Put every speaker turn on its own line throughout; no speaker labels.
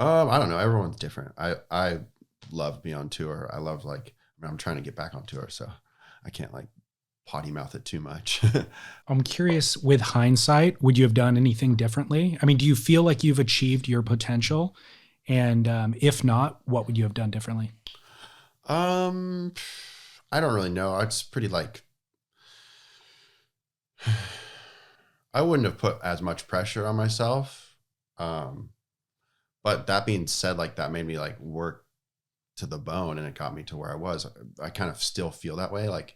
I don't know. Everyone's different. I love being on tour. I love I'm trying to get back on tour, so I can't like potty mouth it too much.
I'm curious, with hindsight, would you have done anything differently? I mean, do you feel like you've achieved your potential? And if not, what would you have done differently?
um, I don't really know. It's pretty like I wouldn't have put as much pressure on myself. Um, but that being said, like that made me like work to the bone and it got me to where I was. I kind of still feel that way. Like,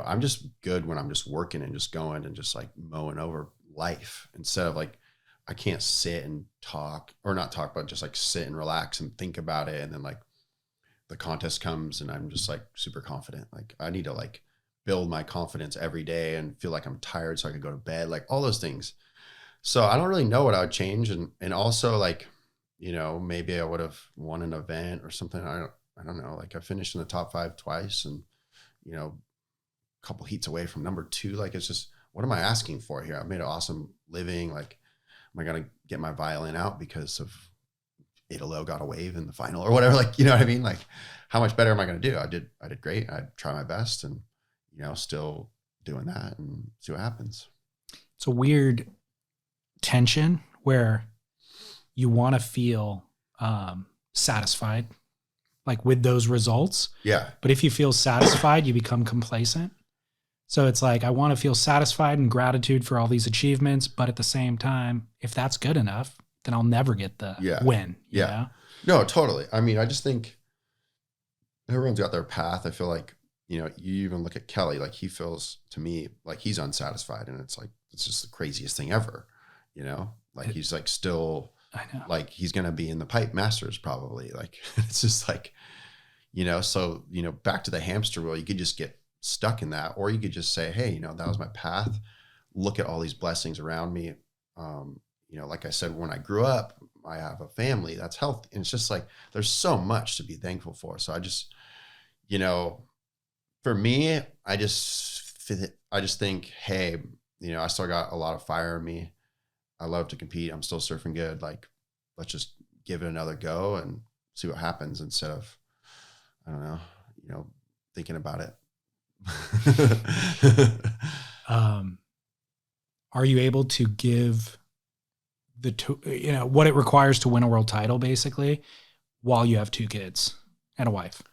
I'm just good when I'm just working and just going and just like mowing over life instead of like, I can't sit and talk or not talk, but just like sit and relax and think about it. And then like the contest comes and I'm just like super confident. Like I need to like build my confidence every day and feel like I'm tired so I could go to bed, like all those things. So I don't really know what I would change. And also like, maybe I would have won an event or something. I don't know. Like I finished in the top 5 twice and, a couple heats away from number 2. Like, it's just, what am I asking for here? I've made an awesome living. Like, am I going to get my violin out because of Italo got a wave in the final or whatever? Like, you know what I mean? Like, how much better am I going to do? I did great. I tried my best and, still doing that and see what happens.
It's a weird tension where you want to feel satisfied, like with those results.
Yeah.
But if you feel satisfied, you become complacent. So it's like, I want to feel satisfied and gratitude for all these achievements. But at the same time, if that's good enough, then I'll never get the win. You know?
No, totally. I mean, I just think everyone's got their path. I feel like, you even look at Kelly, like he feels to me like he's unsatisfied. And it's like, it's just the craziest thing ever, like he's like still,
I know.
Like he's going to be in the pipe masters probably. Like, it's just like, so, back to the hamster wheel, you could just get stuck in that, or you could just say, hey, that was my path. Look at all these blessings around me. Like I said, when I grew up, I have a family that's healthy. And it's just like, there's so much to be thankful for. So I just, for me, I just think, hey, I still got a lot of fire in me. I love to compete. I'm still surfing good. Like, let's just give it another go and see what happens instead of, I don't know, thinking about it.
Are you able to give what it requires to win a world title basically while you have 2 kids and a wife?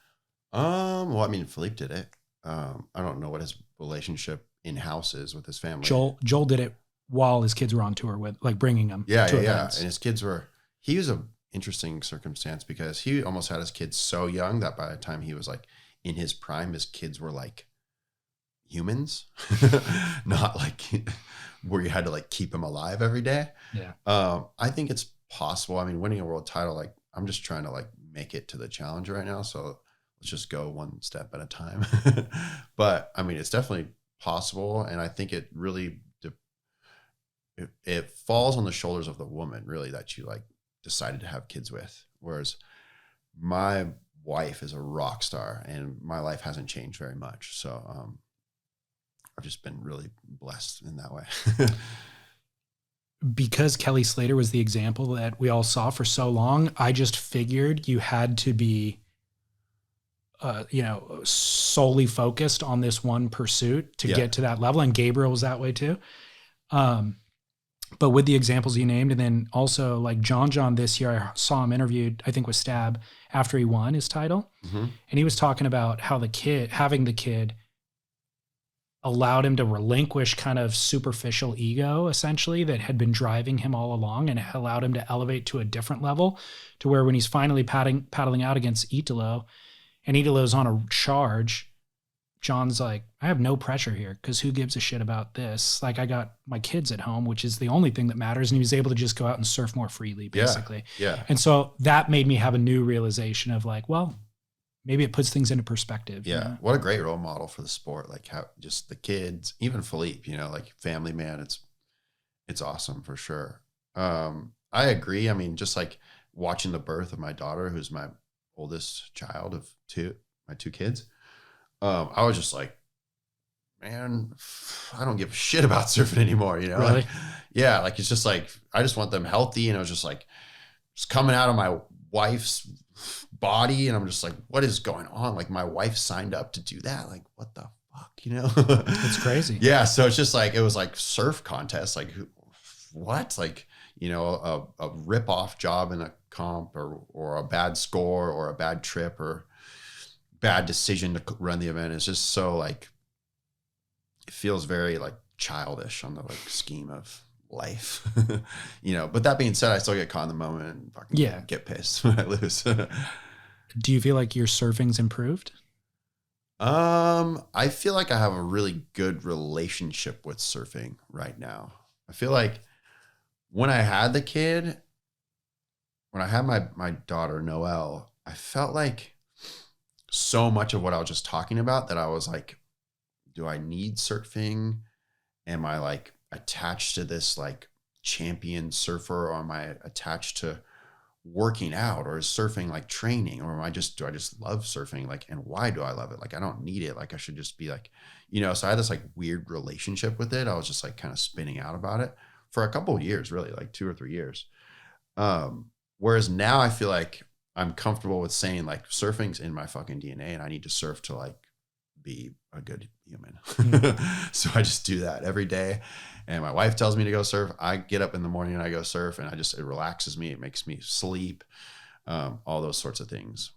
Well, I mean, Philippe did it. I don't know what his relationship in-house is with his family.
Joel did it while his kids were on tour with, like, bringing them to events.
And his kids he was an interesting circumstance because he almost had his kids so young that by the time he was like in his prime, his kids were like humans, not like where you had to like keep them alive every day.
Yeah.
I think it's possible. I mean, winning a world title, like I'm just trying to like make it to the challenge right now. So let's just go one step at a time. But I mean, it's definitely possible. And I think it really, it falls on the shoulders of the woman really that you like decided to have kids with. Whereas my wife is a rock star and my life hasn't changed very much. So, I've just been really blessed in that way.
Because Kelly Slater was the example that we all saw for so long, I just figured you had to be, solely focused on this one pursuit to get to that level. And Gabriel was that way too. But with the examples you named, and then also like John this year, I saw him interviewed, I think with Stab after he won his title.
Mm-hmm.
And he was talking about how having the kid allowed him to relinquish kind of superficial ego, essentially, that had been driving him all along, and it allowed him to elevate to a different level to where when he's finally paddling out against Italo, and Italo's on a charge, John's like, I have no pressure here because who gives a shit about this? Like, I got my kids at home, which is the only thing that matters. And he was able to just go out and surf more freely, basically.
Yeah.
And so that made me have a new realization of like, well, maybe it puts things into perspective.
Yeah.
You know?
What a great role model for the sport. Like how just the kids, even Philippe, like family man, it's awesome for sure. I agree. I mean, just like watching the birth of my daughter, who's my oldest child of my 2 kids. I was just like, man, I don't give a shit about surfing anymore.
Really?
Like, it's just like, I just want them healthy. And I was just like, just coming out of my wife's body. And I'm just like, what is going on? Like my wife signed up to do that. Like, what the fuck, you know?
It's crazy.
Yeah. So it's just like, it was like surf contest. Like what? Like, you know, a rip off job in a comp or a bad score or a bad trip or bad decision to run the event. It's just so like, it feels very like childish on the like scheme of life, you know. But that being said, I still get caught in the moment and fucking get pissed when I lose.
Do you feel like your surfing's improved?
I feel like I have a really good relationship with surfing right now. I feel like when I had the kid, when I had my daughter Noelle, I felt like so much of what I was just talking about that I was like, do I need surfing? Am I like attached to this like champion surfer, or am I attached to working out, or is surfing like training, or do I just love surfing? Like, and why do I love it? Like, I don't need it. Like, I should just be like, you know, so I had this like weird relationship with it. I was just like kind of spinning out about it for a couple of years, really, like 2 or 3 years. Whereas now I feel like I'm comfortable with saying like surfing's in my fucking DNA and I need to surf to like be a good human. So I just do that every day. And my wife tells me to go surf. I get up in the morning and I go surf, and it relaxes me. It makes me sleep. All those sorts of things.